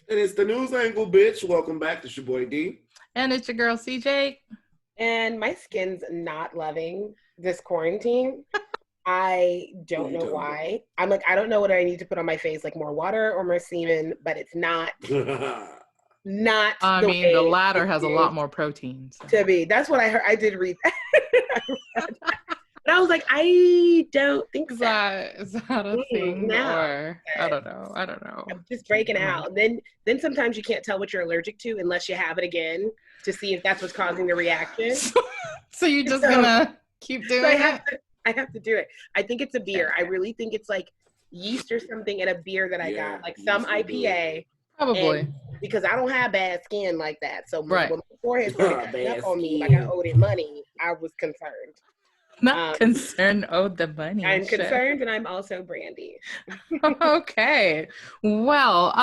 And it's the news angle, bitch. Welcome back. It's your boy D. And it's your girl CJ. And my skin's not loving this quarantine. I don't know why. I'm like, I don't know what I need to put on my face, like more water or more semen, but it's not. I mean, the latter has a lot more protein. So. To be. That's what I heard. I did read that. But I was like, I don't think is that a thing? No. Or I don't know. I'm just breaking out. Then sometimes you can't tell what you're allergic to unless you have it again to see if that's what's causing the reaction. So you're just gonna keep doing it? I have to do it. I think it's a beer. I really think it's like yeast or something in a beer that I got, like some IPA. Probably. Because I don't have bad skin like that. So when my forehead started cutting up on me like I owed it money, I was concerned. Not concerned, owed the money. I'm concerned, and I'm also brandy. Okay. Well,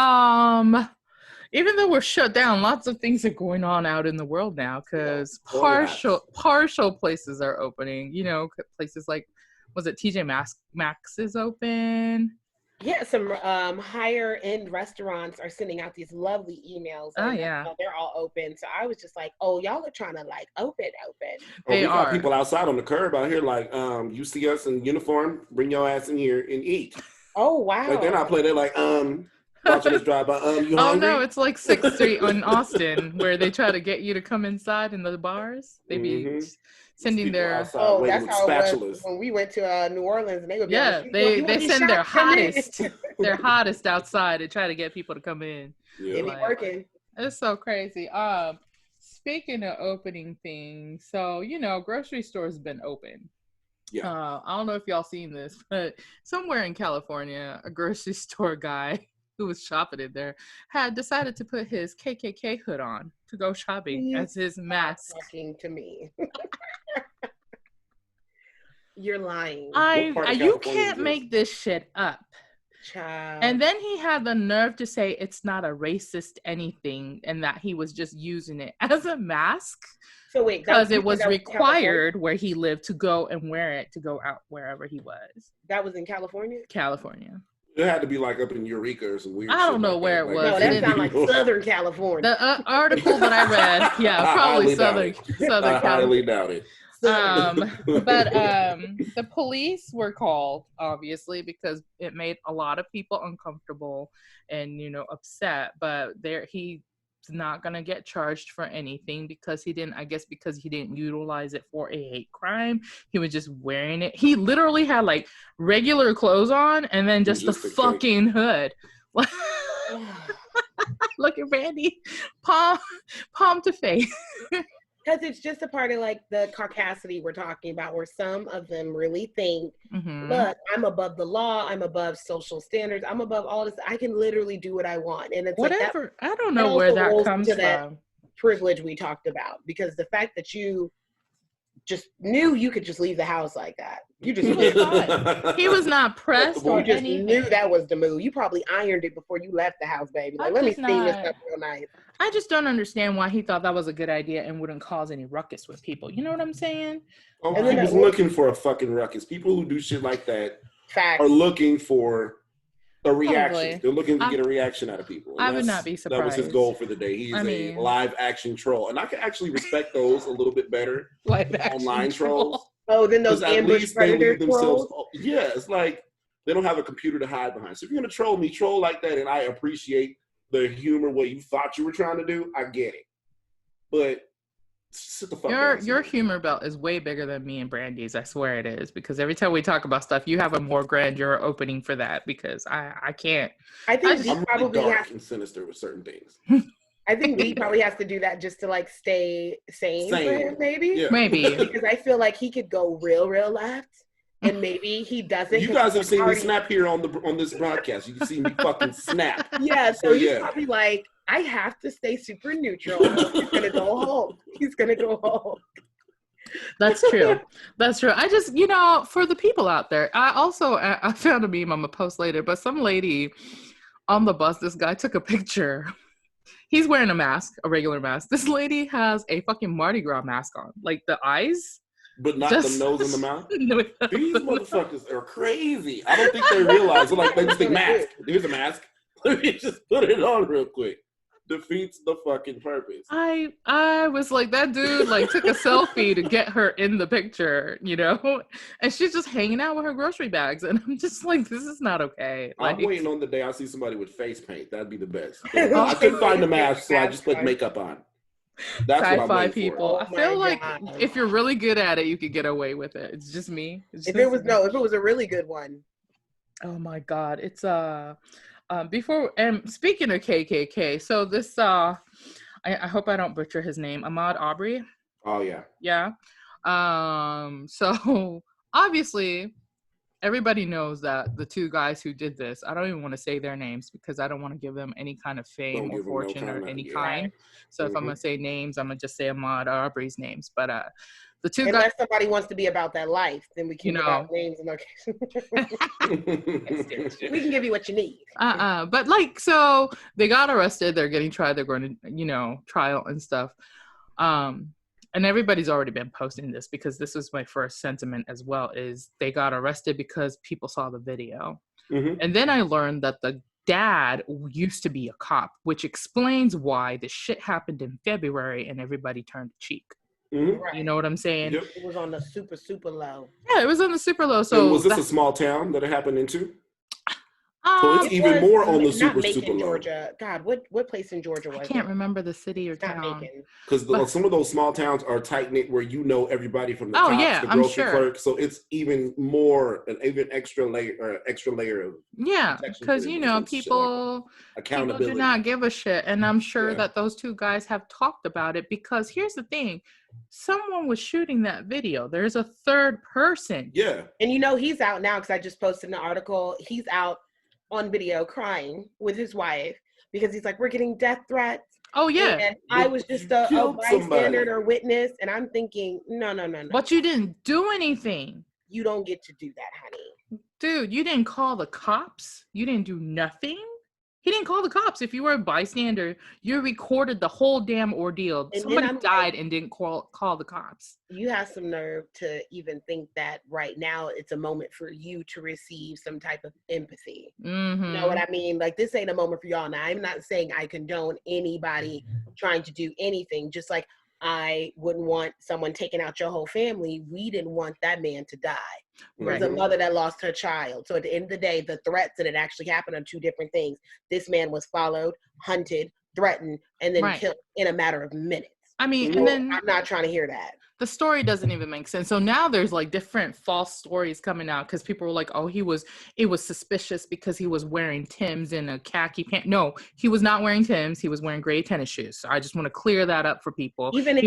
even though we're shut down, lots of things are going on out in the world now because partial places are opening. You know, places like, was it TJ Maxx is open? Yeah, some higher end restaurants are sending out these lovely emails. Oh, yeah. They're all open. So I was just like, oh, y'all are trying to like open. We got people outside on the curb out here like, you see us in uniform, bring your ass in here and eat. Oh, wow. Like, they're not playing. They're like, watching us drive by. You hungry? Oh, no, it's like 6th Street in Austin where they try to get you to come inside in the bars. They be sending their... Oh, that's how it was when we went to New Orleans. And they would be they send their hottest outside to try to get people to come in. Yeah. It be working. It's so crazy. Speaking of opening things, so, you know, grocery stores have been open. Yeah. I don't know if y'all seen this, but somewhere in California, a grocery store guy who was shopping in there had decided to put his KKK hood on to go shopping as his mask. Talking to me. You're lying. You can't make this shit up. Child. And then he had the nerve to say it's not a racist anything and that he was just using it as a mask. So wait, because it was required where he lived to go and wear it to go out wherever he was. That was in California? California. It had to be like up in Eureka or some weird I don't know where it was. No, that sounds like Southern California. The article that I read, probably Southern California. I highly doubt it. But the police were called, obviously, because it made a lot of people uncomfortable and, you know, upset. But he's not going to get charged for anything because he didn't utilize it for a hate crime. He was just wearing it. He literally had like regular clothes on and then just the fucking hood. Look at Randy, palm to face. Because it's just a part of like the caucasity we're talking about, where some of them really think, look, I'm above the law, I'm above social standards, I'm above all this. I can literally do what I want, and it's whatever. Like I don't know where that comes from. That privilege we talked about, because the fact that you just knew you could just leave the house like that, you just he was not pressed or just anything. Knew that was the move. You probably ironed it before you left the house, baby. Like, let me steam this up real nice. I just don't understand why he thought that was a good idea and wouldn't cause any ruckus with people. You know what I'm saying? Oh, he was looking for a fucking ruckus. People who do shit like that are looking for a reaction. Probably. They're looking to get a reaction out of people. I would not be surprised. That was his goal for the day. He's a live action troll. And I can actually respect those a little bit better. Live action online trolls. Oh, then those ambush predator trolls? Yeah, it's like they don't have a computer to hide behind. So if you're going to troll me, troll like that, and I appreciate the humor, what you thought you were trying to do, I get it. But sit the fuck down. Your humor belt is way bigger than me and Brandy's. I swear it is, because every time we talk about stuff, you have a more grandeur opening for that, because I can't. I think I'm probably really dark and sinister with certain things. I think he probably has to do that just to like stay sane. For him, maybe. Yeah. Maybe. Because I feel like he could go real left. And maybe he doesn't. You guys have seen me snap here on this broadcast. You can see me fucking snap. Yeah, so he's probably like, I have to stay super neutral. He's gonna go home. He's gonna go home. That's true. That's true. I just, for the people out there, I found a meme I'm gonna post later, but some lady on the bus, this guy took a picture. He's wearing a mask, a regular mask. This lady has a fucking Mardi Gras mask on, like the eyes. But not the nose and the mouth? These motherfuckers are crazy. I don't think they realize. They're like, they just think mask. Here's a mask. Let me just put it on real quick. Defeats the fucking purpose. I was like, that dude like took a selfie to get her in the picture, you know, and she's just hanging out with her grocery bags, and I'm just like, this is not okay. Like, I'm waiting on the day I see somebody with face paint. That'd be the best. I couldn't find the mask, so I just put makeup on. That's what I'm waiting people. for. I feel like if you're really good at it, you could get away with it. It's just me. If it was a really good one. Oh my God, it's before, and speaking of KKK, so this I hope I don't butcher his name, Ahmaud Arbery. Oh yeah. Yeah. So obviously everybody knows that the two guys who did this, I don't even want to say their names because I don't want to give them any kind of fame or fortune or any kind. So if I'm going to say names, I'm going to just say Ahmaud Arbery's names. But the two guys. Unless somebody wants to be about that life, then we can give out names and locations. We can give you what you need. But like, so they got arrested. They're getting tried. They're going to, trial and stuff. And everybody's already been posting this because this was my first sentiment as well, is they got arrested because people saw the video. Mm-hmm. And then I learned that the dad used to be a cop, which explains why the shit happened in February and everybody turned the cheek. Mm-hmm. Right. You know what I'm saying? Yep. It was on the super, super low. Yeah, it was on the super low. So was this a small town that it happened into? So it's even more on the super low. Georgia. God, what place in Georgia was it? I can't remember the city or town. Because some of those small towns are tight knit, where everybody from the cops, the grocery clerk. So it's even more, an even extra layer of because people accountability. People do not give a shit, and I'm sure that those two guys have talked about it. Because here's the thing. Someone was shooting that video. There's a third person. Yeah. And he's out now because I just posted an article. He's out on video crying with his wife because he's like, we're getting death threats. Oh, yeah. And I was just a bystander or witness. And I'm thinking, no. But you didn't do anything. You don't get to do that, honey. Dude, you didn't call the cops. You didn't do nothing. He didn't call the cops. If you were a bystander, you recorded the whole damn ordeal. And somebody died and didn't call the cops. You have some nerve to even think that right now it's a moment for you to receive some type of empathy. Mm-hmm. You know what I mean? Like, this ain't a moment for y'all. Now, I'm not saying I condone anybody trying to do anything. Just like I wouldn't want someone taking out your whole family. We didn't want that man to die. There's a mother that lost her child. So at the end of the day, the threats that it actually happened are two different things. This man was followed, hunted, threatened, and then killed in a matter of minutes. I mean, and then I'm not trying to hear that. The story doesn't even make sense. So now there's like different false stories coming out because people were like, oh, it was suspicious because he was wearing Timbs and a khaki pant. No, he was not wearing Timbs. He was wearing gray tennis shoes. So I just want to clear that up for people. Even if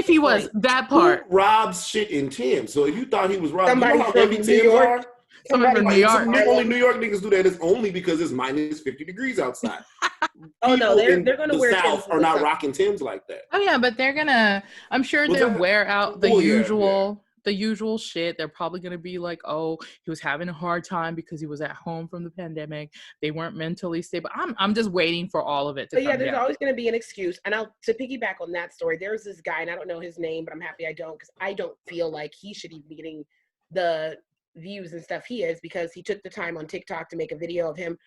he was, that part. Who robs shit in Timbs? So if you thought he was robbing, somebody how heavy Timbs are? Somebody from New York. Only New York niggas do that. It's only because it's minus 50 degrees outside. Oh no, they're gonna wear South are not rocking Timbs like that. Oh yeah, but I'm sure they'll wear out the usual shit. They're probably gonna be like, oh, he was having a hard time because he was at home from the pandemic. They weren't mentally stable. I'm just waiting for all of it to come there's down. always gonna be an excuse. And to piggyback on that story, there's this guy, and I don't know his name, but I'm happy I don't, because I don't feel like he should even be getting the views and stuff he is, because he took the time on TikTok to make a video of him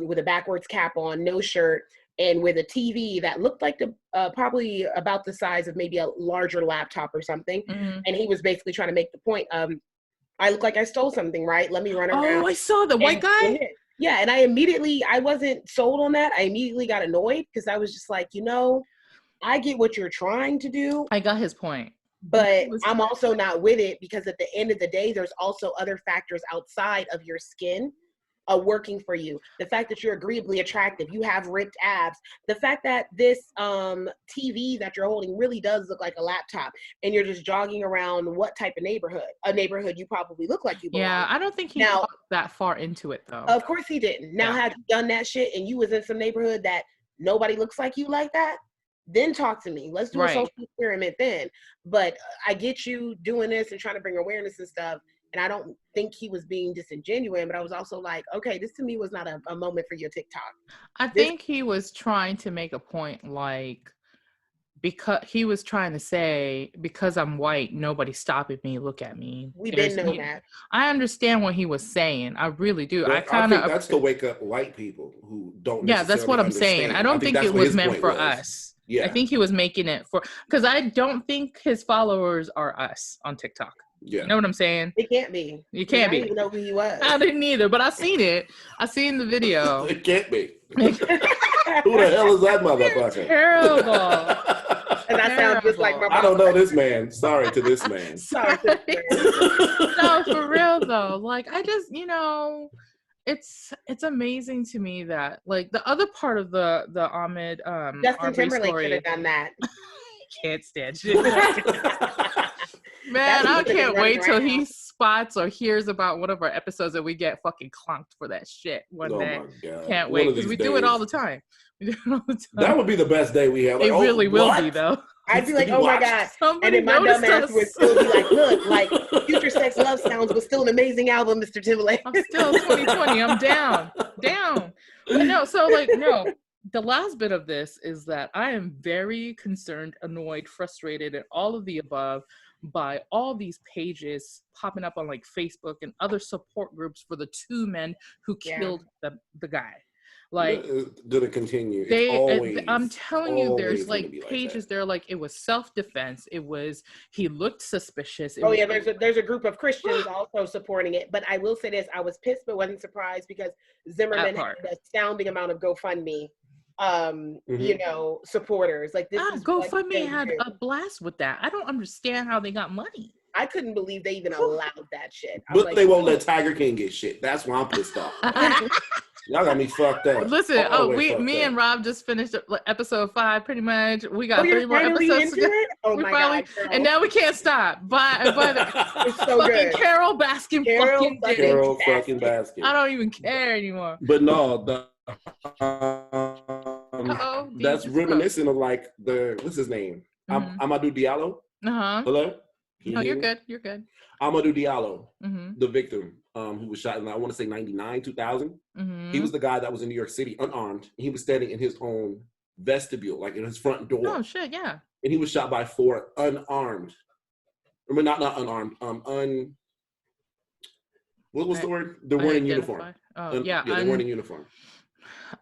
with a backwards cap on, no shirt, and with a TV that looked like probably about the size of maybe a larger laptop or something. Mm-hmm. And he was basically trying to make the point, I look like I stole something, right? Let me run around. Oh, I saw the white guy. Yeah, and I wasn't sold on that. I immediately got annoyed because I was just like, I get what you're trying to do. I got his point. But I'm also not with it, because at the end of the day, there's also other factors outside of your skin working for you. The fact that you're agreeably attractive, you have ripped abs, the fact that this TV that you're holding really does look like a laptop, and you're just jogging around what type of neighborhood? A neighborhood you probably look like you belong. Yeah, I don't think he got that far into it, though. Of course he didn't. Now, had you done that shit and you was in some neighborhood that nobody looks like you like that, then talk to me. Let's do a social experiment then. But I get you doing this and trying to bring awareness and stuff, and I don't think he was being disingenuous, but I was also like, okay, this to me was not a moment for your TikTok. I think he was trying to make a point, like, because he was trying to say, because I'm white, nobody's stopping me. Look at me. We've been knowing that. I understand what he was saying. I really do. I think that's to wake up white people who don't. Yeah, that's what I'm saying. I don't think it was meant for us. Yeah, I think he was making it for, because I don't think his followers are us on TikTok. Yeah, you know what I'm saying? It can't be. You can't be. I didn't even know who he was. I didn't either, but I seen it. I seen the video. It can't be. Who the hell is that motherfucker? Terrible. And I sound just like my mom. I don't know this man. Sorry to this man. Sorry to this man. No, for real though. Like, I just, it's amazing to me that, like, the other part of the Ahmaud Justin Timberlake story, could have done that. Can't stand shit. Man, I can't wait till he spots or hears about one of our episodes and we get fucking clunked for that shit one day. My God. Can't wait, because we do it all the time. That would be the best day we have. Like, it really will be, though. I'd be like, oh my God. Somebody, and then my dumb ass would still be like, look, like Future Sex Love Sounds was still an amazing album, Mr. Timberlake. I'm still 2020. I'm down. But no, so like, no. The last bit of this is that I am very concerned, annoyed, frustrated, and all of the above by all these pages popping up on like Facebook and other support groups for the two men who killed the guy. Like, gonna continue. I'm telling you, there's like pages there, like it was self-defense. It was, he looked suspicious. There's a group of Christians also supporting it. But I will say this: I was pissed, but wasn't surprised, because Zimmerman had an astounding amount of GoFundMe, supporters. Like this. GoFundMe had a blast with that. I don't understand how they got money. I couldn't believe they even allowed that shit. But they won't let Tiger King get shit. That's why I'm pissed off. Y'all got me fucked up. Listen, me and Rob just finished episode 5, pretty much. We got 3 more episodes to go. Oh my God, and now we can't stop. But it's so good. Carol Baskin Carol fucking Baskin. I don't even care anymore. But no, that's reminiscent of like what's his name? Amadou Diallo. Hello. No, you're good. You're good. Amadou Diallo, the victim, who was shot in, I want to say 99, 2000. He was the guy that was in New York City, unarmed. He was standing in his own vestibule, like in his front door. Oh shit, yeah. And he was shot by 4 unarmed. I mean, not unarmed. What was the word? They weren't in uniform. Oh yeah, they weren't in uniform.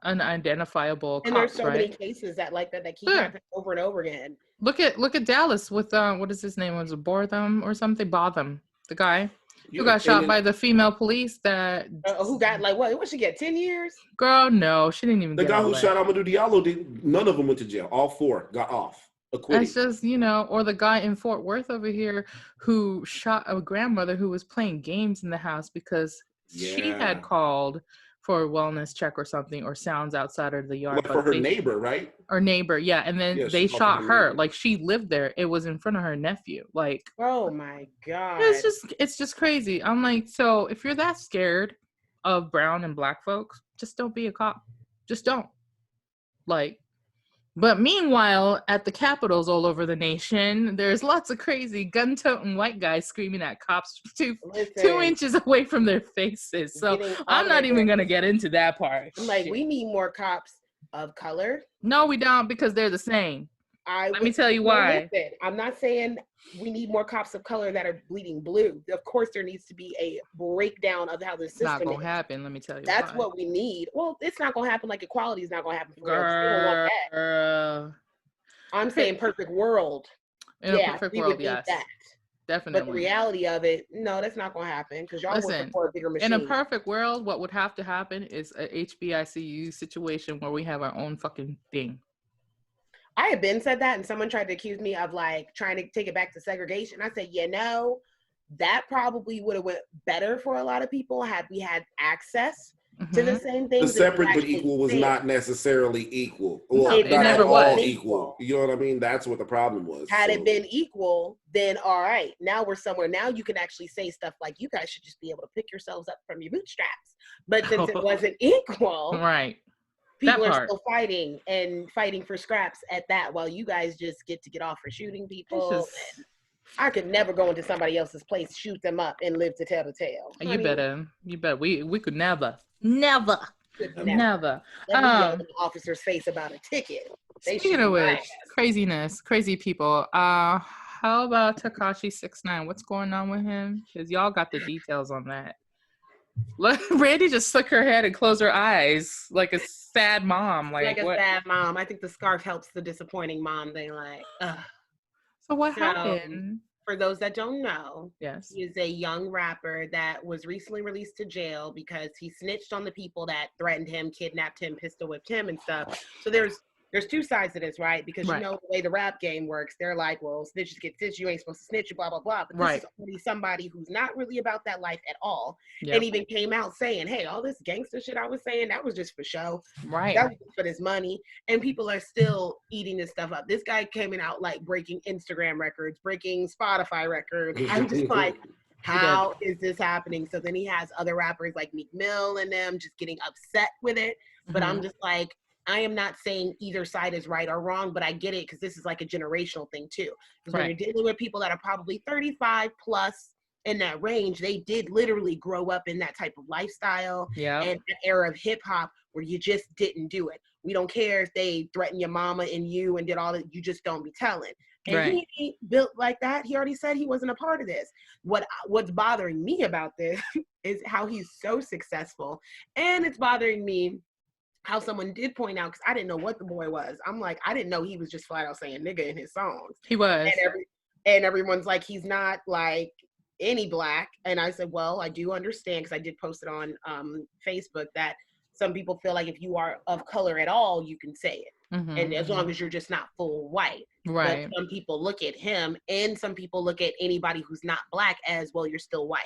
Unidentifiable. And there's so many cases that keep happening over and over again. Look at Dallas with what is his name? Was it Botham or something? Botham, the guy who got shot by the female police. That who got like what? What she get? 10 years? Girl, no, she didn't even. The guy who shot Amadou Diallo none of them went to jail. All 4 got off. Acquitted. It's just, or the guy in Fort Worth over here who shot a grandmother who was playing games in the house because she had called for a wellness check or something, or sounds outside of the yard. For her neighbor, right? Or neighbor, yeah. And then they shot her. Like, she lived there. It was in front of her nephew. Like, oh my God. It's just crazy. I'm like, so if you're that scared of brown and black folks, just don't be a cop. Just don't. Like, but meanwhile, at the capitals all over the nation, there's lots of crazy gun-toting white guys screaming at cops 2 inches away from their faces. So I'm not even going to get into that part. I'm like, we need more cops of color. No, we don't, because they're the same. Let me tell you why. Listen, I'm not saying we need more cops of color that are bleeding blue. Of course, there needs to be a breakdown of how the system is. It's not going to happen, let me tell you. That's what we need. Well, it's not going to happen, like equality is not going to happen for us. We don't want that. I'm saying perfect world. In a perfect world, yes. That. Definitely. But the reality of it, no, that's not going to happen, because y'all want for a bigger machine. In a perfect world, what would have to happen is a HBICU situation where we have our own fucking thing. I had been said that, and someone tried to accuse me of like trying to take it back to segregation. I said, that probably would have went better for a lot of people had we had access to the same things. The separate but equal was not necessarily equal. Well, it never was equal. You know what I mean? That's what the problem was. Had it been equal, then all right. Now we're somewhere. Now you can actually say stuff like, you guys should just be able to pick yourselves up from your bootstraps. But since it wasn't equal, right. People are still fighting for scraps at that, while you guys just get off for shooting people. I could never go into somebody else's place, shoot them up, and live to tell the tale. You better. We could never. Let me yell in the officer's face about a ticket. Speaking of which, craziness, crazy people. How about Tekashi 6ix9ine? What's going on with him? Because y'all got the details on that. Brandy just shook her head and closed her eyes like a sad mom. Like a sad mom. I think the scarf helps the disappointing mom. They like, ugh. So what happened? For those that don't know, yes, he is a young rapper that was recently released to jail because he snitched on the people that threatened him, kidnapped him, pistol whipped him and stuff. So there's two sides to this, right? Because you know the way the rap game works. They're like, well, snitches get stitched. You ain't supposed to snitch, blah, blah, blah. But this is only somebody who's not really about that life at all. Yep. And even came out saying, hey, all this gangster shit I was saying, that was just for show. Right. That was just for this money. And people are still eating this stuff up. This guy came out like breaking Instagram records, breaking Spotify records. I'm just like, how is this happening? So then he has other rappers like Meek Mill and them just getting upset with it. But I'm just like, I am not saying either side is right or wrong, but I get it because this is like a generational thing too. Because when you're dealing with people that are probably 35 plus in that range, they did literally grow up in that type of lifestyle and the era of hip hop where you just didn't do it. We don't care if they threaten your mama and you and did all that, you just don't be telling. And he built like that. He already said he wasn't a part of this. What's bothering me about this is how he's so successful. And it's bothering me how someone did point out, because I didn't know what the boy was. I'm like, I didn't know he was just flat out saying nigga in his songs. He was. And everyone's like, he's not like any black. And I said, well, I do understand, because I did post it on Facebook, that some people feel like if you are of color at all, you can say it. And as long as you're just not full white. Right. But some people look at him, and some people look at anybody who's not black as, well, you're still white.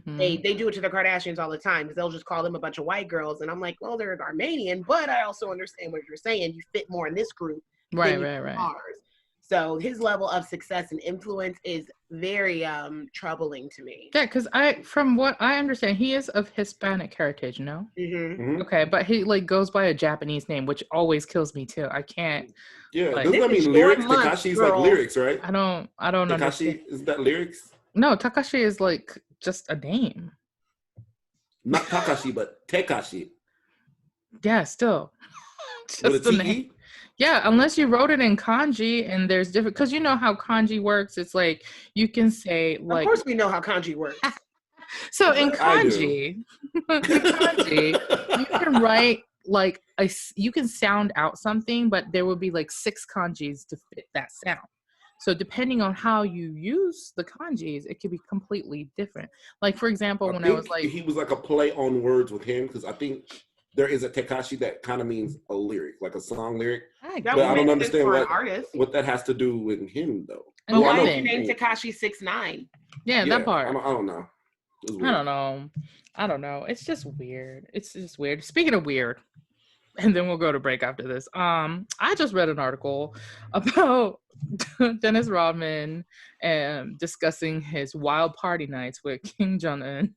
They do it to the Kardashians all the time, because they'll just call them a bunch of white girls. And I'm like, well, they're Armenian, but I also understand what you're saying. You fit more in this group than ours. So his level of success and influence is very troubling to me. Yeah, because from what I understand, he is of Hispanic heritage, no? Okay, but he like goes by a Japanese name, which always kills me too. I can't. Yeah, doesn't that mean lyrics? Tekashi's like lyrics, right? I don't understand. Is that lyrics? No, Tekashi is like just a name. Not Takashi, but Tekashi. Yeah, still. Just the name. Yeah, unless you wrote it in kanji, and there's different, because you know how kanji works. It's like you can say like. Of course, we know how kanji works. So in kanji, you can write like you can sound out something, but there will be like 6 kanjis to fit that sound. So depending on how you use the kanjis, it could be completely different. Like for example, when I was like, he was like a play on words with him, because I think there is a Tekashi that kind of means a lyric, like a song lyric. But I don't understand what that has to do with him though. But why did you name Tekashi 6ix9ine? Yeah, that part. I don't know. I don't know. It's just weird. Speaking of weird, and then we'll go to break after this. I just read an article about Dennis Rodman and discussing his wild party nights with Kim Jung-un.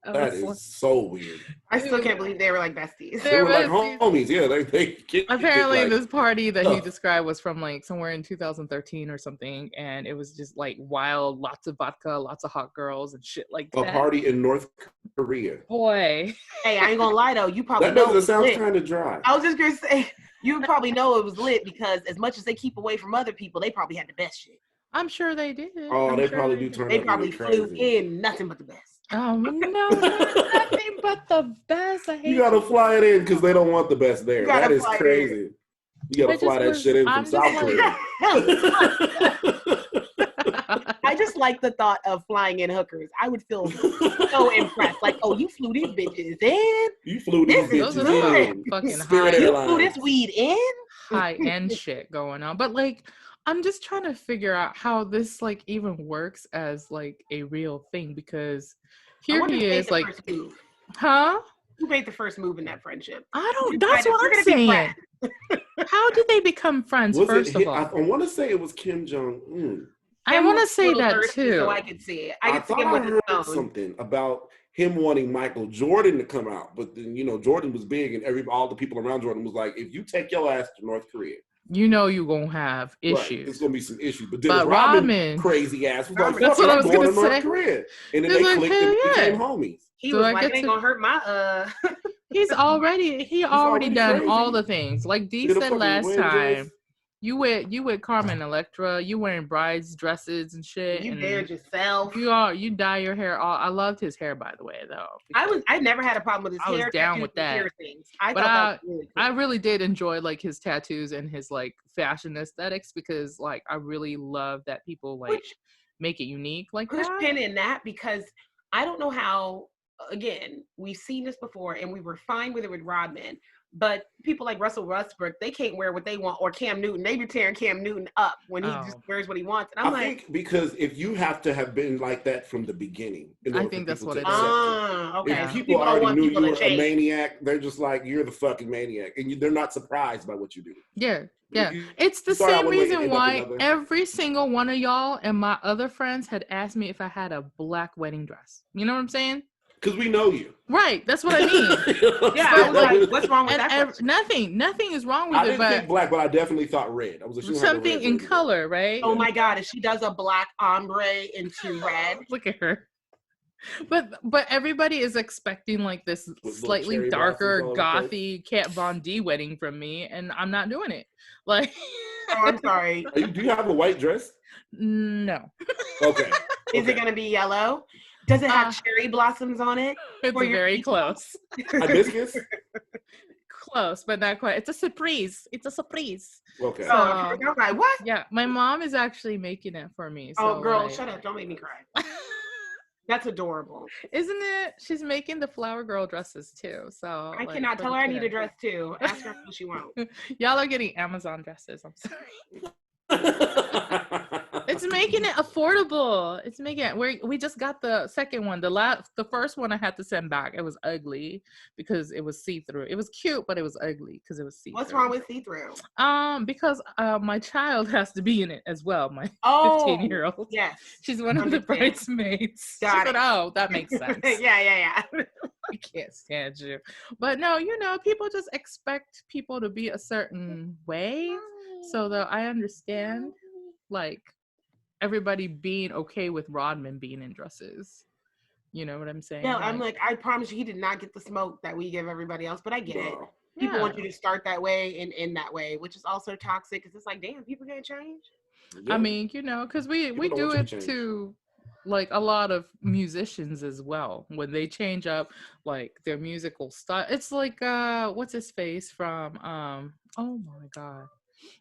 That is so weird. I still can't believe they were like besties. They were like homies. Yeah, they apparently this party that he described was from like somewhere in 2013 or something, and it was just like wild, lots of vodka, lots of hot girls and shit like that. A party in North Korea. Boy. Hey, I ain't gonna lie though, you probably that doesn't sound kind of dry. I was just gonna say, you probably know it was lit, because as much as they keep away from other people, they probably had the best shit. I'm sure they did. Oh, they probably do turn up. They probably flew in nothing but the best. Oh no, nothing but the best. I hate you gotta fly it in because they don't want the best there. That is crazy. You gotta fly that shit in from South Korea. I just like the thought of flying in hookers. I would feel so impressed. Like, oh, you flew these bitches in. You flew these bitches in. Fucking high. You flew this weed in. High end shit going on, but like. I'm just trying to figure out how this like even works as like a real thing, because here he is like, huh? Who made the first move in that friendship? I don't. That's what I'm saying. How did they become friends? First of all, I want to say it was Kim Jong-un. I want to say that too. So I could see it. I thought I heard something about him wanting Michael Jordan to come out, but then Jordan was big, and all the people around Jordan was like, if you take your ass to North Korea, you're gonna have issues. Right. There's gonna be some issues. But Dennis Rodman, crazy ass, was like, that's what I was gonna say. North Korea. And then they clicked and became homies. He was like, it ain't gonna hurt my He already done crazy. all the things. Like Dee said last time. You with Carmen Electra. You wearing brides dresses and shit. You and dared yourself. You dye your hair all. I loved his hair, by the way, though. I never had a problem with his hair. I was down with that. I really did enjoy like his tattoos and his like fashion aesthetics because like I really love that people like make it unique like push that. Pin in that because I don't know how. Again, we've seen this before, and we were fine with it with Rodman. But people like Russell Westbrook, they can't wear what they want, or Cam Newton. They be tearing Cam Newton up when he just wears what he wants. And I think because if you have to have been like that from the beginning, I think that's what it is. Okay. If people already knew you were a maniac, they're just like, you're the fucking maniac, and they're not surprised by what you do. Yeah. It's the same reason why every single one of y'all and my other friends had asked me if I had a black wedding dress. You know what I'm saying? Because we know you. Right. That's what I mean. Yeah. I was like, what's wrong with that? Nothing is wrong with it. I didn't think black, but I definitely thought red. I was like, something in color, right? Oh my God. If she does a black ombre into red. Look at her. But everybody is expecting like this slightly darker, gothy Kat Von D wedding from me, and I'm not doing it. Like, oh, I'm sorry. Do you have a white dress? No. Okay. Is it gonna be yellow? Does it have cherry blossoms on it? It's very close. Hibiscus? Close, but not quite. It's a surprise. Okay. So, I'm like, what? Yeah, my mom is actually making it for me. So oh, girl, shut up! Don't make me cry. That's adorable. Isn't it? She's making the flower girl dresses too. So I cannot tell her I need a dress too. Ask her what she wants. Y'all are getting Amazon dresses. I'm sorry. It's making it affordable. It's making it. We just got the second one. The first one I had to send back. It was ugly because it was see-through. It was cute, but it was ugly because it was see-through. What's wrong with see-through? Because my child has to be in it as well. My 15-year-old. Yes. She's one of the bridesmaids. Got it. Oh, that makes sense. Yeah. I can't stand you. But no, people just expect people to be a certain way. So that I understand, like, everybody being okay with Rodman being in dresses. You know what I'm saying? No, I'm like, I promise you, he did not get the smoke that we give everybody else, but I get it. People want you to start that way and end that way, which is also toxic because it's like, damn, people can't change. Yeah. I mean, because we do it to, like, a lot of musicians as well. When they change up, like, their musical style. It's like, what's his face from, oh my God.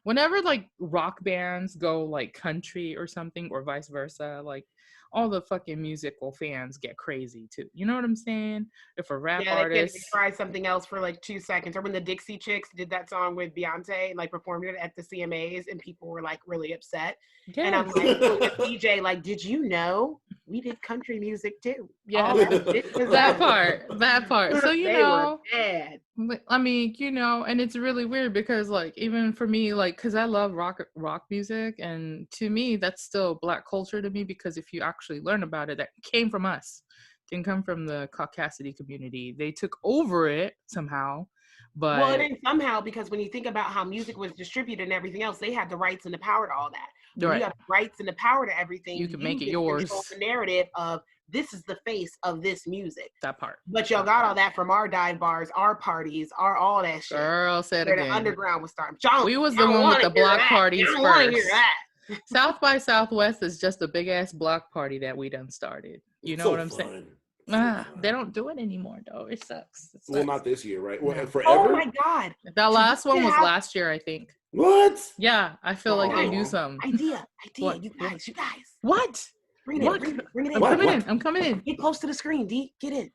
Whenever like rock bands go like country or something or vice versa, like all the fucking musical fans get crazy too. You know what I'm saying? If a rap artist try something else for like 2 seconds, or when the Dixie Chicks did that song with Beyonce and like performed it at the CMAs and people were like really upset. Yes. And I'm like, DJ, like, did you know we did country music too? Yeah, that part. So I mean, and it's really weird because like even for me, like, because I love rock music, and to me that's still Black culture to me, because if you actually learn about it, that came from us, didn't come from the caucasity community. They took over it somehow. But well, it didn't somehow, because when you think about how music was distributed and everything else, they had the rights and the power to all that. When you have the rights and the power to everything, you can make it yours. Control the narrative of this is the face of this music. That part. But y'all got all that from our dive bars, our parties, all that shit. Girl, said where again. The underground was starting. We was the one with the block parties first. Want to hear that. South by Southwest is just a big ass block party that we done started. You know what I'm saying? They don't do it anymore though. It sucks. Well, not this year, right? Well, forever. Oh my God. The last one was last year, I think. What? Yeah, I feel like they do some. Idea. What? You guys. What? Bring it in. I'm coming in. Get close to the screen, D. Get in.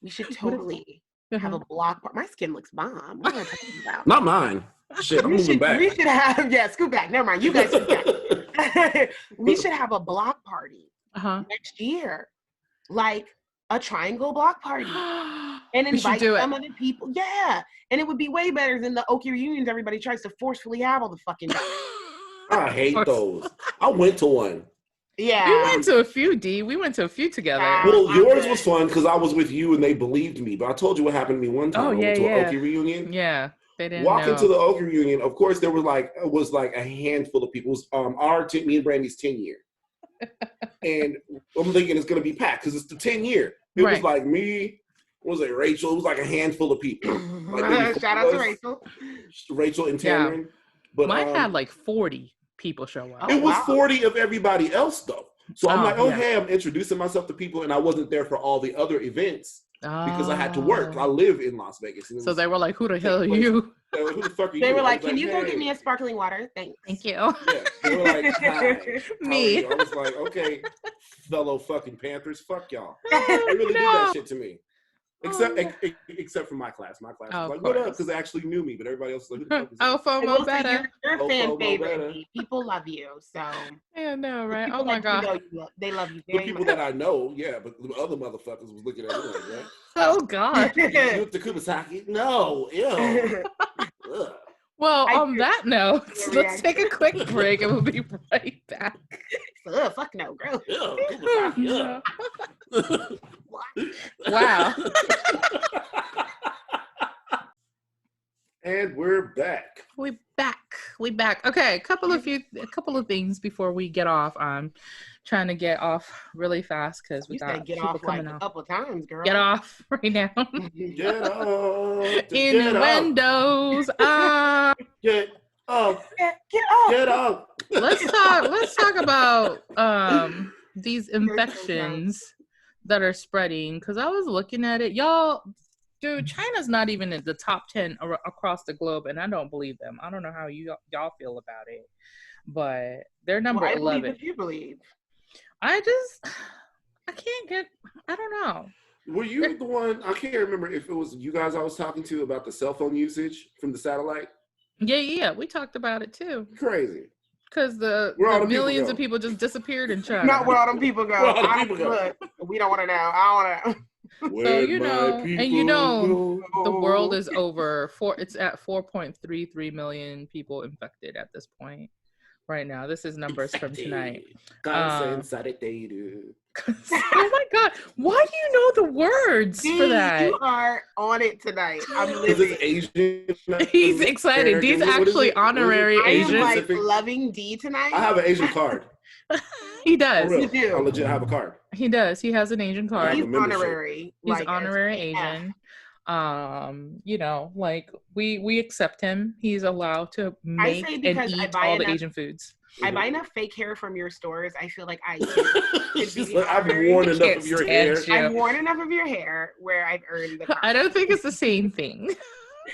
We should totally have a block party. My skin looks bomb. What am I talking about? Not mine. Shit, I'm moving back. We should have, scoot back. Never mind. You guys scoot back. We should have a block party next year. Like a triangle block party. And invite some of the people. Yeah. And it would be way better than the Okie reunions everybody tries to forcefully have all the fucking time. I hate those. I went to one. Yeah. We went to a few, D. We went to a few together. Well, yours was fun because I was with you and they believed me. But I told you what happened to me one time. I went to an Okie reunion. Yeah. They didn't Walking to the Okie reunion, of course, there was like a handful of people. It was me and Brandy's 10 year. And I'm thinking it's going to be packed because it's the 10 year. It was like me, what was it, Rachel? It was like a handful of people. Like Shout out to Rachel. Rachel and Tamron. Yeah. But mine had like 40 people show up. It was 40 of everybody else though. So I'm like, yeah. hey, I'm introducing myself to people, and I wasn't there for all the other events because I had to work. I live in Las Vegas. So they were like, who the hell are you? Who the fuck are you? They were like, can you go get me a sparkling water? Thanks. Thank you. Yeah. They were like, hi. Me. I was like, okay, fellow fucking Panthers, fuck y'all. They really did that shit to me. Except for my class. My class was like, what up? Because they actually knew me, but everybody else was like, FOMO better. You're a fan favorite. People love you, so. Yeah, no, right? Oh my God. They love you. The people that I know, yeah, but the other motherfuckers was looking at me like, right? Oh God. You went to Kubasaki? No, ew. Well, on that note, let's take a quick break and we'll be right back. Fuck no, girl. Yeah. Wow. And we're back. We back. Okay, a couple of things before we get off. I'm trying to get off really fast because we got get people off coming like off. A couple times, girl. Get off right now. Get off. Innuendos. Get off. Get off. Let's talk about these infections that are spreading, because I was looking at it, y'all. Dude, China's not even in the top 10 across the globe, and I don't believe them. I don't know how y'all feel about it, but they're number 11. I believe if you believe. I don't know. Were you the one? I can't remember if it was you guys I was talking to about the cell phone usage from the satellite. Yeah, we talked about it too. Crazy. Because the millions of people just disappeared in China. Not where all them people go. Look, we don't want to know. I want to. So the world is over it's at 4.33 million people infected at this point right now. This is numbers from tonight. Oh my God, why do you know the words for that? You are on it tonight. I'm living. Asian. He's excited. D's actually honorary Asian. I am like loving D tonight. I have an Asian card. He does. You do. I legit have a card. He does. He has an Asian card. He's honorary. He's honorary Asian. Like we accept him. He's allowed to make and eat all the Asian foods. I buy enough fake hair from your stores. I feel like I I've worn enough of your hair. I've worn enough of your hair where I've earned the card. I don't think it's the same thing.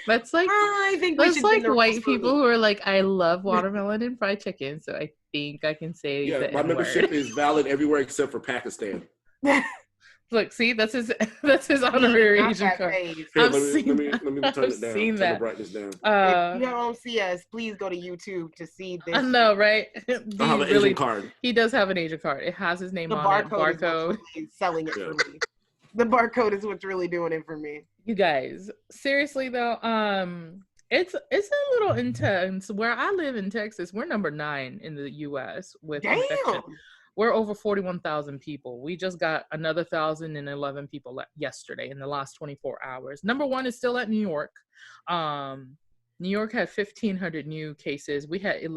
That's like I think that's like white people who are like, I love watermelon and fried chicken, so I think I can say my membership is valid everywhere except for Pakistan. Look, see, that's his honorary Asian card. Let me turn it down. Seen that. Turn the brightness down. If you don't see us, please go to YouTube to see this. I know, right? I have an Asian card. He does have an Asian card. It has his name on it. Barcode. Is selling it for me. The barcode is what's really doing it for me. You guys, seriously though, it's a little intense. Where I live in Texas, we're number 9 in the U.S. with infection. We're over 41,000 people. We just got another 1,011 people yesterday in the last 24 hours. Number 1 is still at New York. New York had 1,500 new cases. We had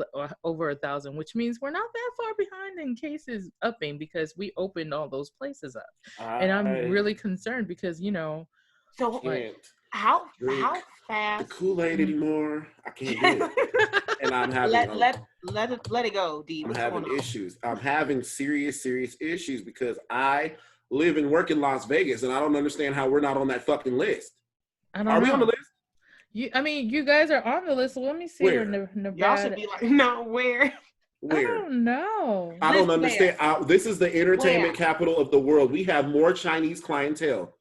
over 1,000, which means we're not that far behind in cases upping because we opened all those places up. And I'm really concerned because, So how fast? The Kool-Aid anymore. I can't do it. And I'm having let it go, D. I'm having issues. I'm having serious issues because I live and work in Las Vegas, and I don't understand how we're not on that fucking list. Are we on the list? You guys are on the list. So let me see. Where? Nevada. Y'all should be like, no, where? I don't know. I don't understand. This is the entertainment capital of the world. We have more Chinese clientele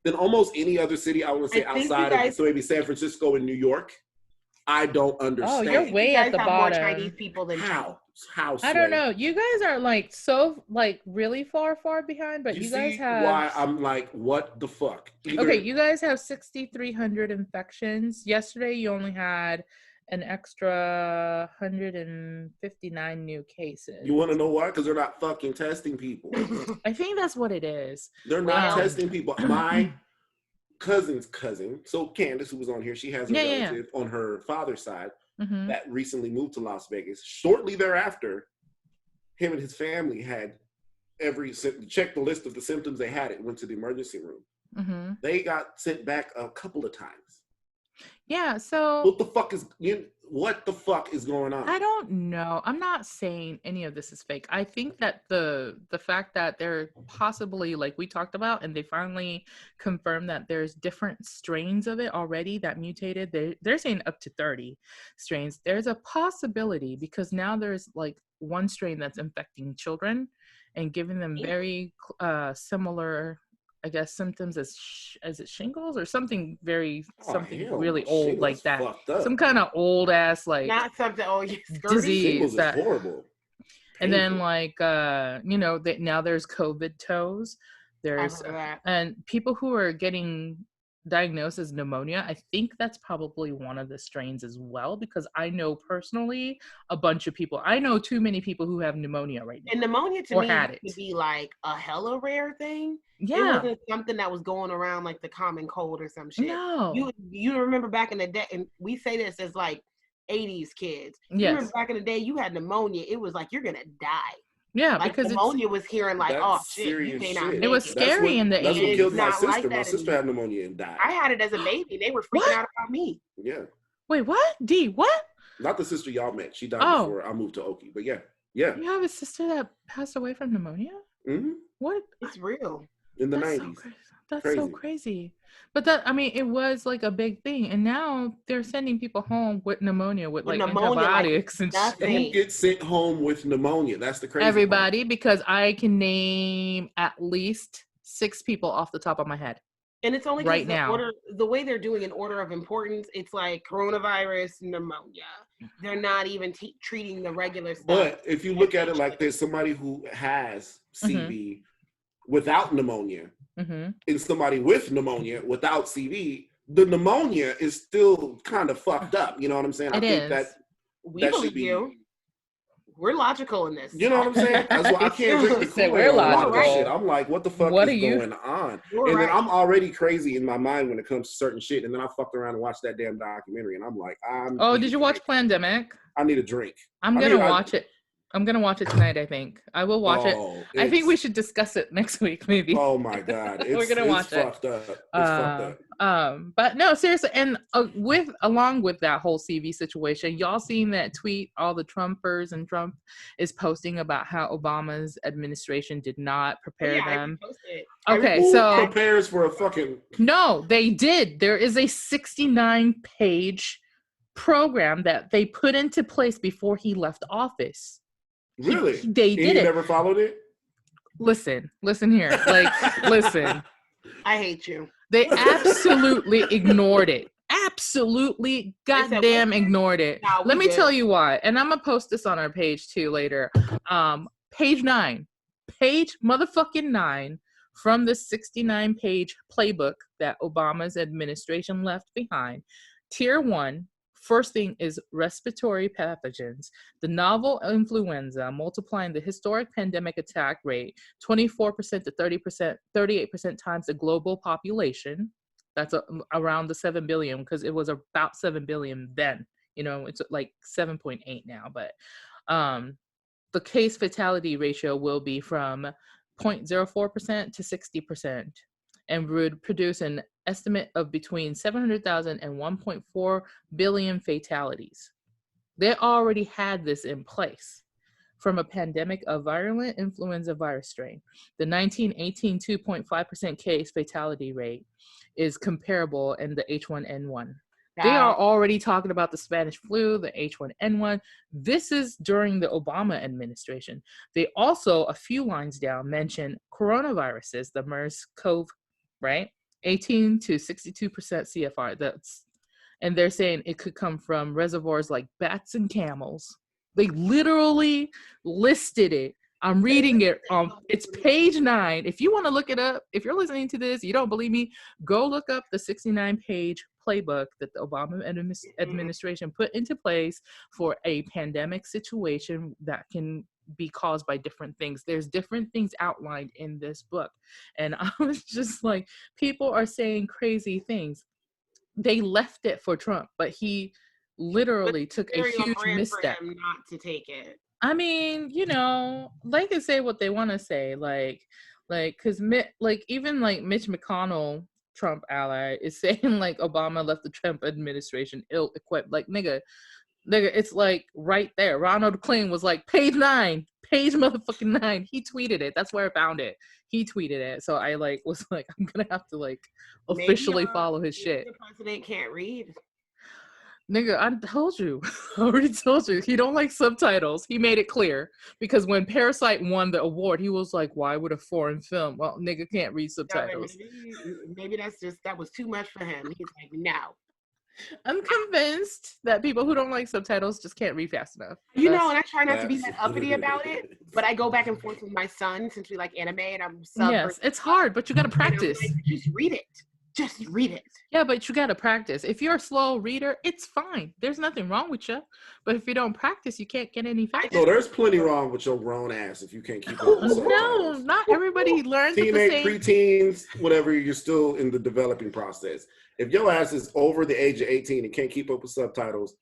than almost any other city, I would say, outside of maybe San Francisco and New York. I don't understand. Oh, you're way at the bottom. More Chinese people than how? I don't know. You guys are like so really far behind, but you guys have. Why I'm like, what the fuck? Okay, you guys have 6,300 infections. Yesterday, you only had an extra 159 new cases. You want to know why? Because they're not fucking testing people. I think that's what it is. They're not testing people. My cousin's cousin, so Candace, who was on here, she has a relative on her father's side that recently moved to Las Vegas. Shortly thereafter, him and his family had checked the list of the symptoms they had. It went to the emergency room. They got sent back a couple of times. Yeah, so what the fuck is going on? I don't know. I'm not saying any of this is fake. I think that the fact that they're possibly, like we talked about, and they finally confirmed that there's different strains of it already that mutated. They're saying up to 30 strains. There's a possibility because now there's like one strain that's infecting children and giving them very similar, I guess, symptoms as it shingles or something really old shingles like that. Some kind of old ass like not something disease. Shingles is horrible. And then like now there's COVID toes. There's and people who are getting diagnosed as pneumonia. I think that's probably one of the strains as well, because I know personally a bunch of people. I know too many people who have pneumonia right now. And pneumonia to me could be like a hella rare thing. Yeah. It wasn't something that was going around like the common cold or some shit. No. You remember back in the day, and we say this as like 80s kids. Yes. You remember back in the day, you had pneumonia. It was like, you're going to die. Yeah, like because pneumonia was hearing like, oh shit, you cannot make it was scary in the 80s. That's what killed my sister. Like my sister had pneumonia and died. I had it as a baby. They were freaking out about me. Yeah. Wait, what? D, what? Not the sister y'all met. She died before I moved to Okie. But yeah. You have a sister that passed away from pneumonia? Mm-hmm. What? It's real. In the 90s. That's so crazy. But it was like a big thing. And now they're sending people home with pneumonia, with like antibiotics and shit. Who gets sent home with pneumonia? That's the crazy Everybody, part. Because I can name at least 6 people off the top of my head. And it's only right now. The way they're doing in order of importance, it's like coronavirus, pneumonia. They're not even treating the regular stuff. But if you look at it like there's somebody who has CV without pneumonia, and somebody with pneumonia without CV, the pneumonia is still kind of fucked up. You know what I'm saying? I think that should be. We're logical in this. You know what I'm saying? That's why I can't drink the Kool-Aid. Shit. I'm like, what the fuck is going on? Then I'm already crazy in my mind when it comes to certain shit. And then I fucked around and watched that damn documentary, and I'm like, did you watch Plandemic? I need a drink. I'm gonna watch it. I'm gonna watch it tonight. I think I will watch it. I think we should discuss it next week, maybe. Oh my god, we're gonna watch it. Fucked up. It's fucked up. But no, seriously, and along with that whole CV situation, y'all seen that tweet? All the Trumpers, and Trump is posting about how Obama's administration did not prepare them. Okay, who prepares for a fucking? No, they did. There is a 69-page program that they put into place before he left office. Really? They did it. Never followed it? Listen here. Listen. I hate you. They absolutely ignored it. Absolutely goddamn ignored it. Let me tell you why. And I'm going to post this on our page too later. Page 9. Page motherfucking 9 from the 69-page playbook that Obama's administration left behind. Tier 1. First thing is respiratory pathogens. The novel influenza multiplying the historic pandemic attack rate 24% to 30%, 38% times the global population. That's around the 7 billion, because it was about 7 billion then. It's like 7.8 now. But the case fatality ratio will be from 0.04% to 60%, and would produce an estimate of between 700,000 and 1.4 billion fatalities. They already had this in place from a pandemic of virulent influenza virus strain. The 1918 2.5% case fatality rate is comparable in the H1N1. They are already talking about the Spanish flu, the H1N1. This is during the Obama administration. They also, a few lines down, mention coronaviruses, the MERS-CoV, right? 18 to 62% CFR. And they're saying it could come from reservoirs like bats and camels. They literally listed it. I'm reading it. It's page 9. If you want to look it up, if you're listening to this, you don't believe me, go look up the 69-page playbook that the Obama administration put into place for a pandemic situation that can be caused by different things. There's different things outlined in this book. And I was just like, people are saying crazy things. They left it for Trump, but he literally took a huge misstep. For him not to take it. I mean, they can say what they want to say, because even Mitch McConnell Trump ally, is saying like Obama left the Trump administration ill-equipped. Like, nigga, it's like right there. Ronald Kling was like, page motherfucking 9. He tweeted it. That's where I found it. He tweeted it. So I like was like, I'm gonna have to like officially follow his shit. The president can't read. Nigga, I told you. I already told you. He don't like subtitles. He made it clear. Because when Parasite won the award, he was like, why would a foreign film? Well, nigga can't read subtitles. Maybe that was too much for him. He's like, no. I'm convinced that people who don't like subtitles just can't read fast enough. And I try not to be that uppity about it, but I go back and forth with my son since we like anime and I'm Yes, it's hard, but you got to practice. Like, just read it. Just read it. Yeah, but you got to practice. If you're a slow reader, it's fine. There's nothing wrong with you. But if you don't practice, you can't get any faster. No, there's plenty wrong with your grown ass if you can't keep up with subtitles. No, not everybody learns at the same. Preteens, whatever, you're still in the developing process. If your ass is over the age of 18 and can't keep up with subtitles,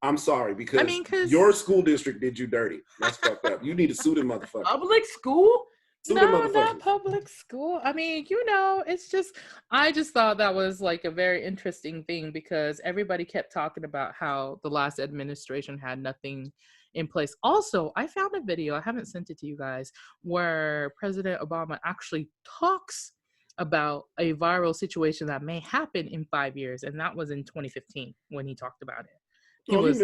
I'm sorry, because your school district did you dirty. That's fucked up. You need to sue them motherfuckers. Public school? No, not public school. I mean, it's just, I just thought that was like a very interesting thing because everybody kept talking about how the last administration had nothing in place. Also, I found a video, I haven't sent it to you guys, where President Obama actually talks about a viral situation that may happen in 5 years. And that was in 2015 when he talked about it. He was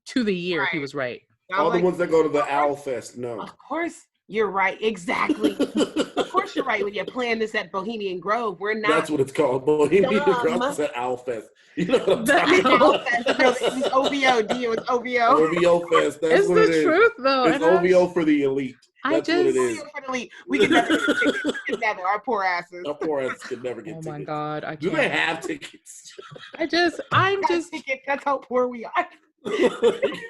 to the year, right. He was right. All the ones that go to the Owl Fest, no. Of course. You're right. Exactly. Of course you're right when you're playing this at Bohemian Grove. We're not. That's what it's called. Bohemian Grove is at Owl Fest. You know what I'm talking about? It was OVO. D, it was OVO. OVO Fest. That's it's what the it is. Truth, though. It's OVO for the elite. That's what it is. For the elite. We can never get tickets. We can never. Our poor asses. Our poor asses could never get tickets. Oh my God. I can't. Do they have tickets? I'm just. Tickets. That's how poor we are.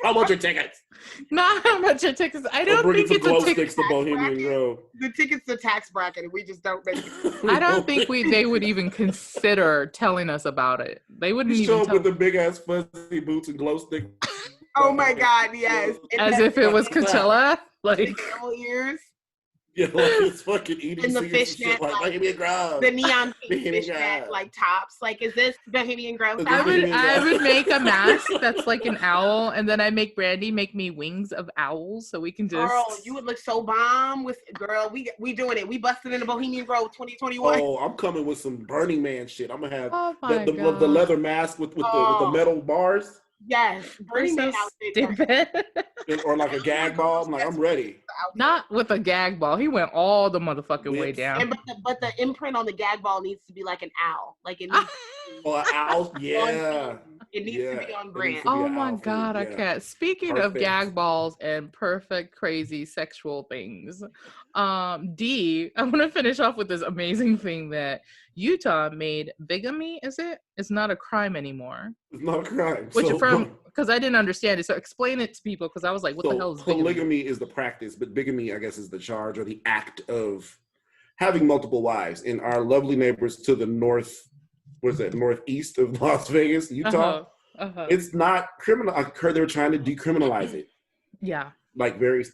How much are tickets? Not how much are tickets. I don't think it's glow a ticket. Sticks to Bohemian Grove. The tickets to tax bracket, and we just don't make it. I don't think they would even consider telling us about it. They wouldn't you even show up with the big ass fuzzy boots and glow stick. Oh my God! Yes, as if it was Coachella, like ears. Yeah, like it's fucking EDC and the fishnet, like Bohemian Grove. The neon pink fishnet, like tops. Like, is this Bohemian Grove? I would make a mask that's like an owl, and then I make Brandy make me wings of owls, so we can just. Girl, you would look so bomb with girl. We doing it. We busted into Bohemian Grove 2021. Oh, I'm coming with some Burning Man shit. I'm gonna have the leather mask with the metal bars. Yes, Burning Man outfit. Or like a gag ball. I'm like, I'm ready. Not with a gag ball. He went all the motherfucking way down. But the imprint on the gag ball needs to be like an owl. Like it needs an owl, yeah. It needs to be on brand. Oh my God, I can't. Speaking of gag balls and perfect, crazy sexual things, D, I want to finish off with this amazing thing that Utah made bigamy, is it? It's not a crime anymore. It's not a crime. Which because I didn't understand it. So explain it to people because I was like, what the hell is bigamy? Polygamy is the practice, but bigamy, I guess, is the charge or the act of having multiple wives. In our lovely neighbors to the northeast of Las Vegas, Utah, it's not criminal. They're trying to decriminalize it. Yeah. Like very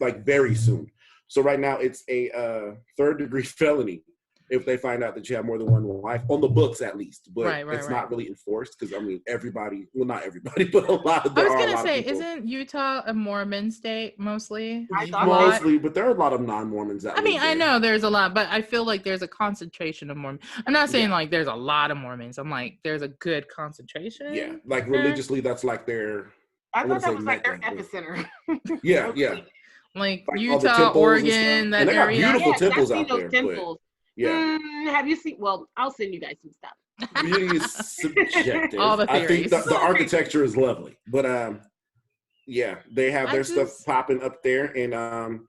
soon. So right now it's a third-degree felony if they find out that you have more than one wife, on the books at least. But it's not really enforced because, I mean, everybody, well, not everybody, but a lot of them. I was going to say, isn't Utah a Mormon state mostly? Mostly, but there are a lot of non-Mormons out there. I mean, I know there's a lot, but I feel like there's a concentration of Mormons. I'm not saying like there's a lot of Mormons. I'm like, there's a good concentration. Yeah, like religiously, that's like their... I thought that was like their epicenter. Yeah. Like Utah, Oregon, that area. And they got beautiful temples out there. Temples. Yeah. Have you seen? Well, I'll send you guys some stuff. Beauty is subjective. All the theories. I think the architecture is lovely, but yeah, they have their stuff popping up there, and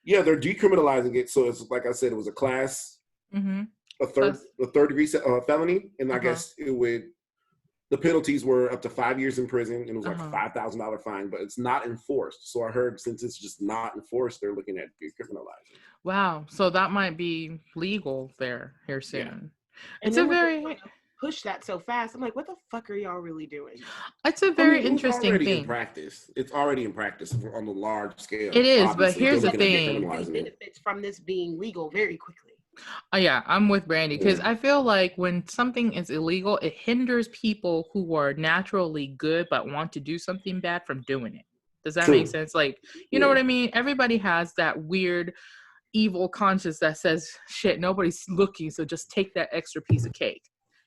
yeah, they're decriminalizing it. So it's like I said, it was a class, a third degree felony, and I guess the penalties were up to 5 years in prison, and it was like $5,000 fine, but it's not enforced. So I heard since it's just not enforced, they're looking at decriminalizing. Wow. So that might be legal here soon. Yeah. It's a very push that so fast. I'm like, what the fuck are y'all really doing? It's a very interesting thing. It's already in practice on the large scale. It is, but here's the thing. Benefits from this being legal very quickly. Yeah, I'm with Brandy because I feel like when something is illegal, it hinders people who are naturally good but want to do something bad from doing it. Does that make sense? Like, you know what I mean? Everybody has that weird evil conscience that says, shit, nobody's looking, so just take that extra piece of cake.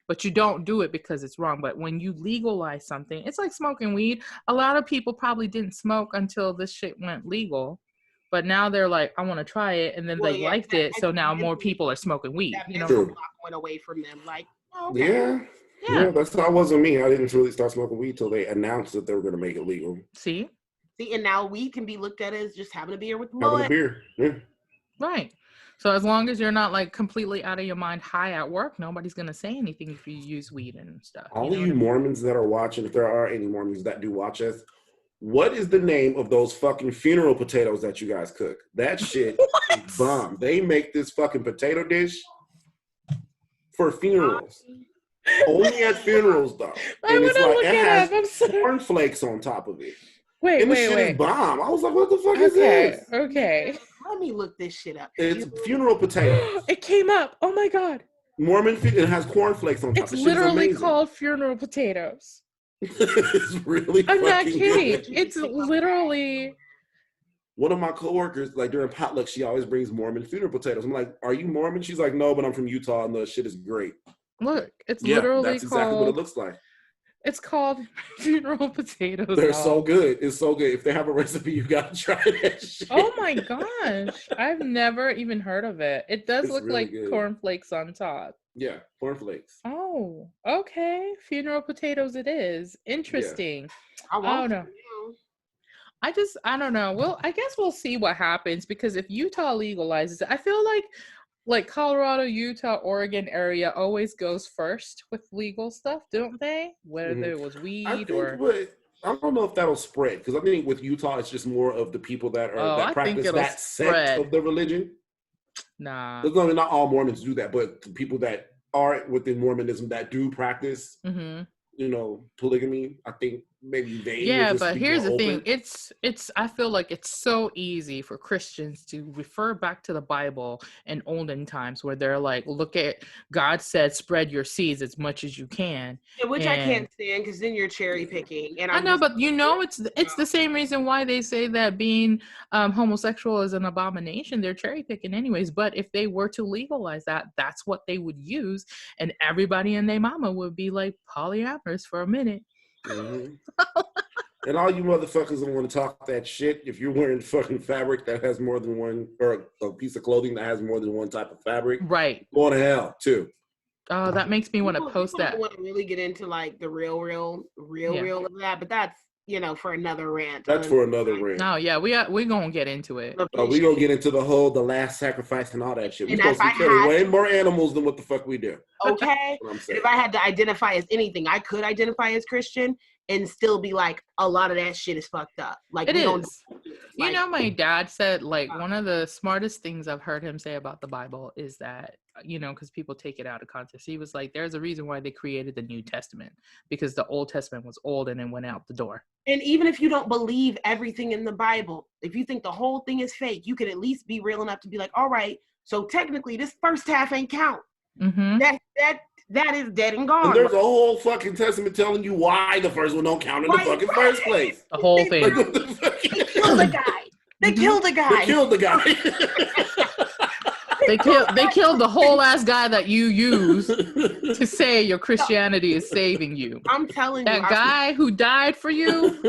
But you don't do it because it's wrong. But when you legalize something, it's like smoking weed. A lot of people probably didn't smoke until this shit went legal. But now they're like, I want to try it, and then they liked it, so now more people are smoking weed. That mental block went away from them. Like, yeah, that's how it was with me. I didn't really start smoking weed till they announced that they were going to make it legal. See, and now weed can be looked at as just having a beer with having a beer. Yeah, right. So as long as you're not like completely out of your mind high at work, nobody's going to say anything if you use weed and stuff. All of you Mormons that are watching, if there are any Mormons that do watch us, what is the name of those fucking funeral potatoes that you guys cook? That shit is bomb. They make this fucking potato dish for funerals. Only at funerals, though. And it's like, it has cornflakes on top of it. Wait. Is bomb. I was like, what the fuck is this? Okay. Let me look this shit up. It's funeral potatoes. It came up. Oh my God. Mormon, it has cornflakes on top. It's literally called funeral potatoes. It's really I'm not kidding. It's literally. One of my coworkers, like during potluck, she always brings Mormon funeral potatoes. I'm like, are you Mormon? She's like, no, but I'm from Utah and the shit is great. Look, it's literally that's exactly what it looks like. It's called funeral potatoes. They're so good. It's so good. If they have a recipe, you gotta try that shit. Oh my gosh. I've never even heard of it. It does look really like good. Cornflakes on top. Yeah, cornflakes. Oh, okay. Funeral potatoes it is. Interesting. Yeah. I don't know. I don't know. Well, I guess we'll see what happens because if Utah legalizes it, I feel like Colorado, Utah, Oregon area always goes first with legal stuff, don't they? Whether it was weed I don't know if that'll spread because I think with Utah, it's just more of the people that are that practice that sect of the religion. Nah, not all Mormons do that, but the people that are within Mormonism that do practice, polygamy. I think maybe they. Yeah, but here's the thing: it's. I feel like it's so easy for Christians to refer back to the Bible in olden times, where they're like, "Look at God said, spread your seeds as much as you can," which I can't stand because then you're cherry picking. And I know, but it's the same reason why they say that being homosexual is an abomination. They're cherry picking anyways. But if they were to legalize that, that's what they would use, and everybody and their mama would be like polyamorous for a minute. Mm-hmm. And all you motherfuckers don't want to talk that shit. If you're wearing fucking fabric that has more than one, or a piece of clothing that has more than one type of fabric, right? Go to hell too. Oh, that makes me want to post that. I want to really get into like the real of that, but that's for another rant. That's for another rant. No, yeah, we're gonna get into it. We're gonna get into the last sacrifice and all that shit. We're supposed to be killing way more animals than what the fuck we do. Okay. If I had to identify as anything, I could identify as Christian and still be like, a lot of that shit is fucked up. Like it is. My dad said like one of the smartest things I've heard him say about the Bible is that, because people take it out of context. He was like, there's a reason why they created the New Testament, because the Old Testament was old and then went out the door. And even if you don't believe everything in the Bible, if you think the whole thing is fake, you could at least be real enough to be like, all right, so technically this first half ain't count. Mm-hmm. That is dead and gone. And there's a whole fucking testament telling you why the first one don't count in the fucking first place. The whole thing. They killed the guy. They killed the guy. They killed the whole ass guy that you use to say your Christianity is saving you. I'm telling you. That guy who died for you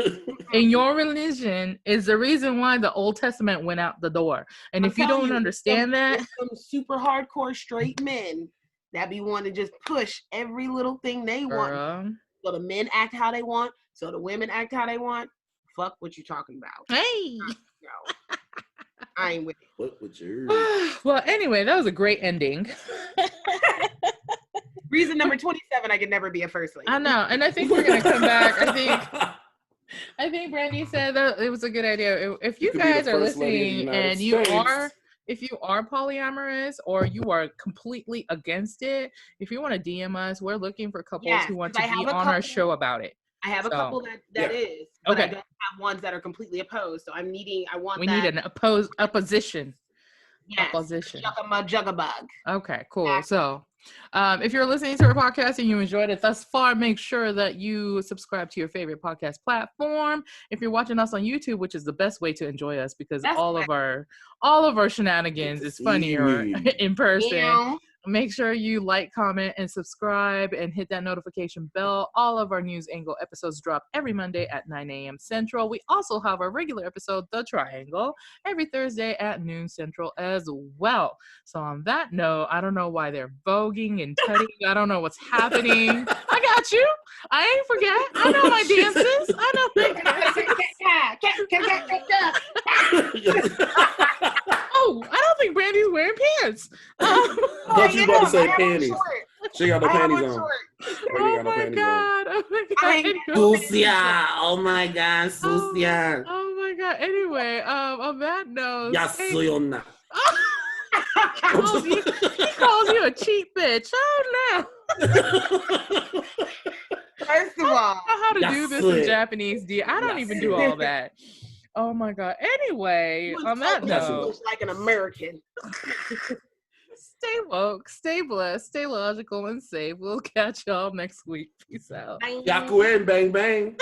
in your religion is the reason why the Old Testament went out the door. And if you don't understand that. Some super hardcore straight men that be wanting to just push every little thing they want. So the men act how they want. So the women act how they want. Fuck what you talking about. Hey. No. I ain't with it. What would you? Well, anyway, that was a great ending. Reason number 27, I could never be a first lady. I know. And I think we're going to come back. I think Brandy said that it was a good idea. If you guys are listening and if you are polyamorous or you are completely against it, if you want to DM us, we're looking for couples who want to be on our show about it. I have a couple that is, but I don't have ones that are completely opposed. So we need an opposition. Yes. Opposition. Jugabug. Okay, cool. So if you're listening to our podcast and you enjoyed it thus far, make sure that you subscribe to your favorite podcast platform. If you're watching us on YouTube, which is the best way to enjoy us because all of our shenanigans is funnier in person. Yeah. Make sure you like, comment, and subscribe and hit that notification bell. All of our Newsangl episodes drop every Monday at 9 a.m. Central. We also have our regular episode, The Triangle, every Thursday at noon Central as well. So on that note, I don't know why they're voguing and tutting. I don't know what's happening. I got you. I ain't forget. I know my dances. I know my dances. Oh, I don't think Brandy's wearing pants. Thought you about to say panties. She got no panties on. Oh my god. Sucia. Oh my god, sucia. Oh my god. Anyway, on that note. Yasuyona. He calls you a cheap bitch. Oh no. First of all, I don't know how to do this in Japanese, D. I don't even do all that. Oh my god. Anyway, on that note, like an American. Stay woke, stay blessed, stay logical and safe. We'll catch y'all next week. Peace out. Yaku and bang bang.